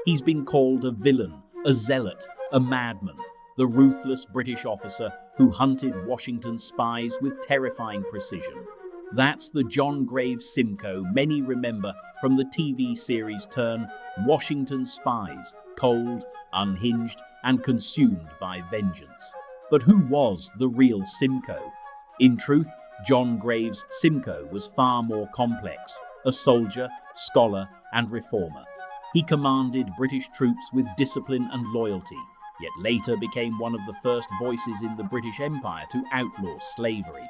He's been called a villain, a zealot, a madman, the ruthless British officer who hunted Washington's spies with terrifying precision. That's the John Graves Simcoe many remember from the TV series turn Washington's Spies, cold, unhinged, and consumed by vengeance. But who was the real Simcoe? In truth, John Graves Simcoe was far more complex, a soldier, scholar, and reformer. He commanded British troops with discipline and loyalty, yet later became one of the first voices in the British Empire to outlaw slavery.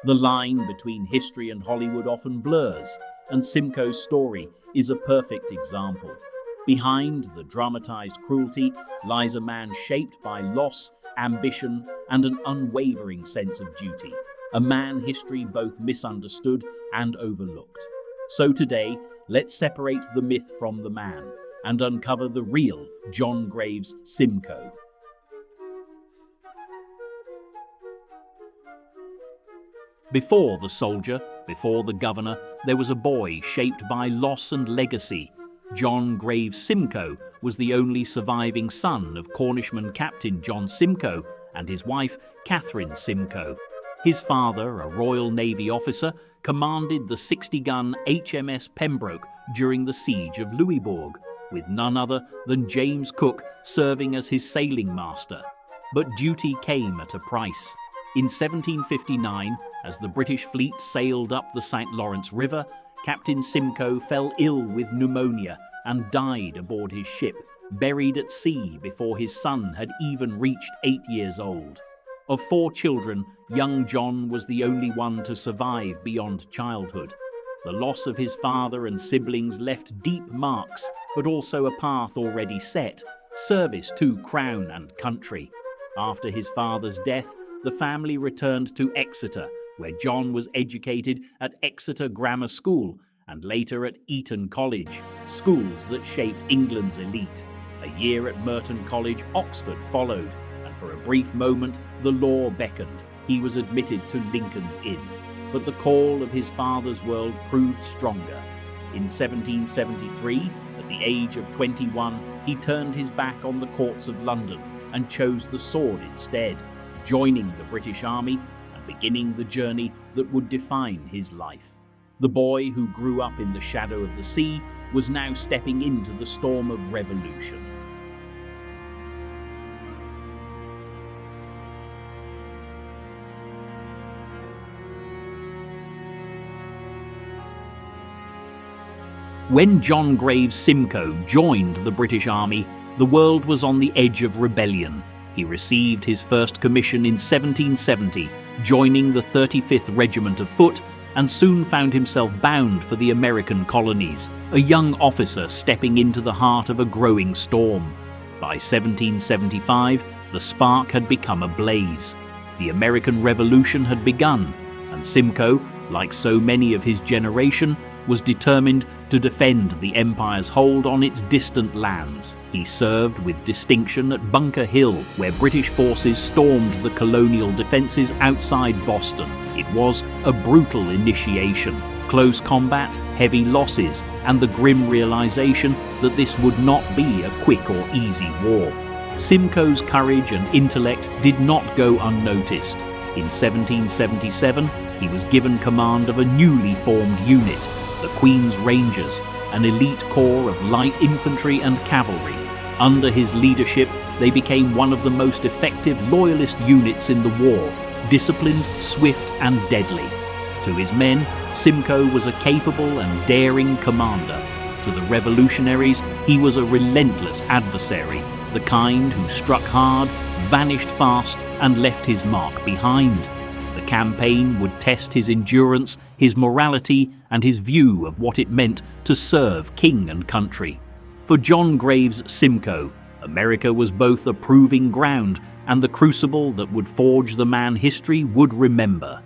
The line between history and Hollywood often blurs, and Simcoe's story is a perfect example. Behind the dramatized cruelty lies a man shaped by loss, ambition, and an unwavering sense of duty, a man history both misunderstood and overlooked. So today, let's separate the myth from the man and uncover the real John Graves Simcoe. Before the soldier, before the governor, there was a boy shaped by loss and legacy. John Graves Simcoe was the only surviving son of Cornishman Captain John Simcoe and his wife Catherine Simcoe. His father, a Royal Navy officer, commanded the 60-gun HMS Pembroke during the siege of Louisbourg, with none other than James Cook serving as his sailing master. But duty came at a price. In 1759, as the British fleet sailed up the St. Lawrence River, Captain Simcoe fell ill with pneumonia and died aboard his ship, buried at sea before his son had even reached 8 years old. Of 4 children, young John was the only one to survive beyond childhood. The loss of his father and siblings left deep marks, but also a path already set, service to crown and country. After his father's death, the family returned to Exeter, where John was educated at Exeter Grammar School and later at Eton College, schools that shaped England's elite. A year at Merton College, Oxford followed, and for a brief moment the law beckoned. He was admitted to Lincoln's Inn. But the call of his father's world proved stronger. In 1773, at the age of 21, he turned his back on the courts of London and chose the sword instead, joining the British Army and beginning the journey that would define his life. The boy who grew up in the shadow of the sea was now stepping into the storm of revolution. When John Graves Simcoe joined the British Army, the world was on the edge of rebellion. He received his first commission in 1770, joining the 35th Regiment of Foot, and soon found himself bound for the American colonies, a young officer stepping into the heart of a growing storm. By 1775, the spark had become a blaze. The American Revolution had begun, and Simcoe, like so many of his generation, was determined to defend the Empire's hold on its distant lands. He served with distinction at Bunker Hill, where British forces stormed the colonial defences outside Boston. It was a brutal initiation, close combat, heavy losses, and the grim realisation that this would not be a quick or easy war. Simcoe's courage and intellect did not go unnoticed. In 1777, he was given command of a newly formed unit, the Queen's Rangers, an elite corps of light infantry and cavalry. Under his leadership, they became one of the most effective loyalist units in the war, disciplined, swift, and deadly. To his men, Simcoe was a capable and daring commander. To the revolutionaries, he was a relentless adversary, the kind who struck hard, vanished fast, and left his mark behind. The campaign would test his endurance, his morality, and his view of what it meant to serve king and country. For John Graves Simcoe, America was both a proving ground and the crucible that would forge the man history would remember.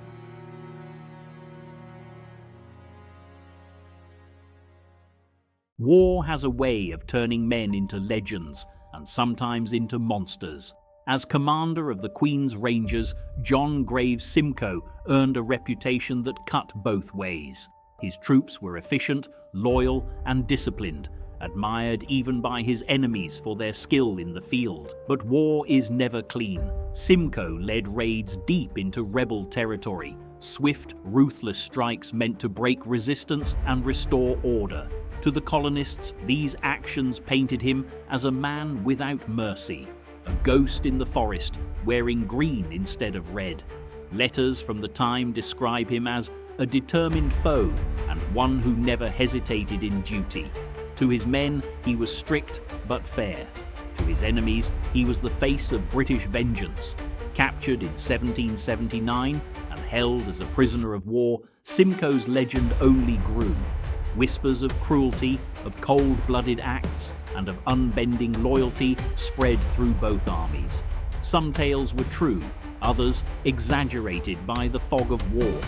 War has a way of turning men into legends and sometimes into monsters. As commander of the Queen's Rangers, John Graves Simcoe earned a reputation that cut both ways. His troops were efficient, loyal, and disciplined, admired even by his enemies for their skill in the field. But war is never clean. Simcoe led raids deep into rebel territory, swift, ruthless strikes meant to break resistance and restore order. To the colonists, these actions painted him as a man without mercy, a ghost in the forest wearing green instead of red. Letters from the time describe him as a determined foe and one who never hesitated in duty. To his men, he was strict but fair. To his enemies, he was the face of British vengeance. Captured in 1779 and held as a prisoner of war, Simcoe's legend only grew. Whispers of cruelty, of cold-blooded acts, and of unbending loyalty spread through both armies. Some tales were true, others exaggerated by the fog of war.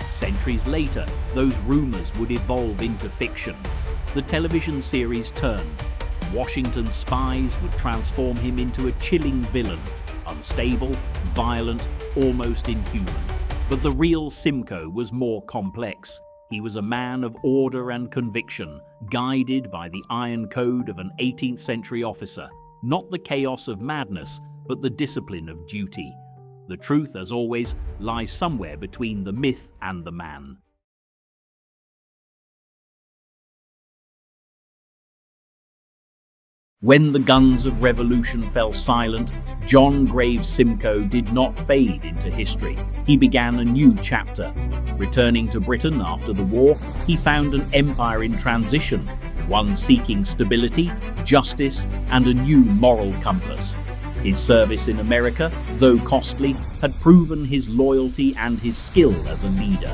Centuries later, those rumors would evolve into fiction. The television series turned. Washington's Spies would transform him into a chilling villain, unstable, violent, almost inhuman. But the real Simcoe was more complex. He was a man of order and conviction, guided by the iron code of an 18th century officer, not the chaos of madness, but the discipline of duty. The truth, as always, lies somewhere between the myth and the man. When the guns of revolution fell silent, John Graves Simcoe did not fade into history. He began a new chapter. Returning to Britain after the war, he found an empire in transition, one seeking stability, justice, and a new moral compass. His service in America, though costly, had proven his loyalty and his skill as a leader.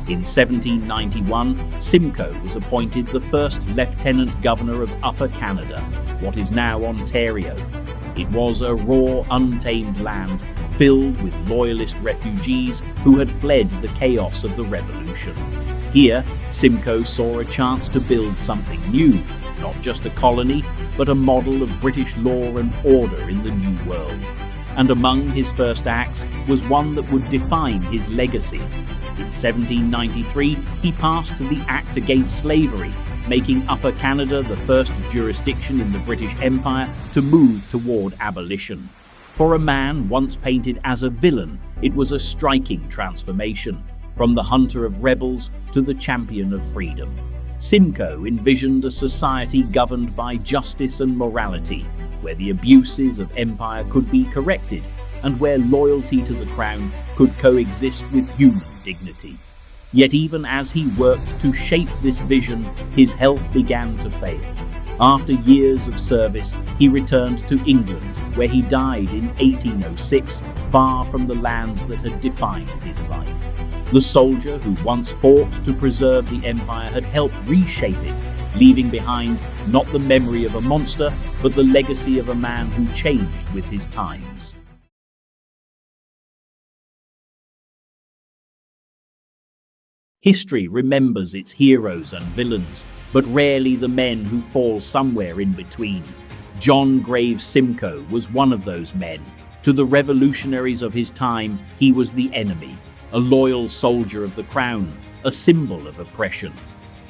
In 1791, Simcoe was appointed the first Lieutenant Governor of Upper Canada, what is now Ontario. It was a raw, untamed land filled with loyalist refugees who had fled the chaos of the Revolution. Here, Simcoe saw a chance to build something new, not just a colony, but a model of British law and order in the New World. And among his first acts was one that would define his legacy. In 1793, he passed the Act Against Slavery, making Upper Canada the first jurisdiction in the British Empire to move toward abolition. For a man once painted as a villain, it was a striking transformation, from the hunter of rebels to the champion of freedom. Simcoe envisioned a society governed by justice and morality, where the abuses of empire could be corrected, and where loyalty to the crown could coexist with human dignity. Yet even as he worked to shape this vision, his health began to fail. After years of service, he returned to England, where he died in 1806, far from the lands that had defined his life. The soldier who once fought to preserve the empire had helped reshape it, leaving behind not the memory of a monster, but the legacy of a man who changed with his times. History remembers its heroes and villains, but rarely the men who fall somewhere in between. John Graves Simcoe was one of those men. To the revolutionaries of his time, he was the enemy, a loyal soldier of the crown, a symbol of oppression.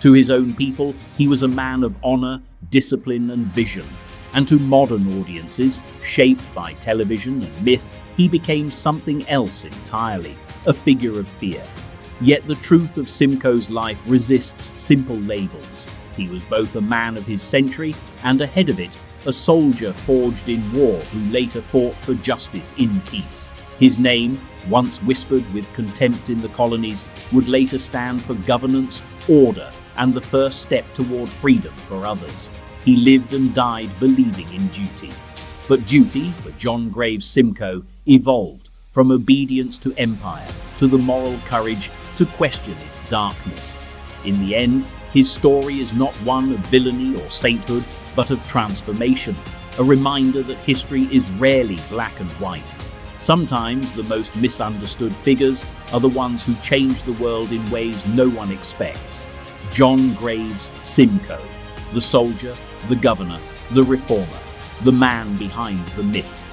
To his own people, he was a man of honor, discipline, and vision. And to modern audiences, shaped by television and myth, he became something else entirely, a figure of fear. Yet the truth of Simcoe's life resists simple labels. He was both a man of his century and, ahead of it, a soldier forged in war who later fought for justice in peace. His name, once whispered with contempt in the colonies, would later stand for governance, order, and the first step toward freedom for others. He lived and died believing in duty. But duty, for John Graves Simcoe, evolved from obedience to empire, to the moral courage to question its darkness. In the end, his story is not one of villainy or sainthood, but of transformation, a reminder that history is rarely black and white. Sometimes the most misunderstood figures are the ones who change the world in ways no one expects. John Graves Simcoe, the soldier, the governor, the reformer, the man behind the myth.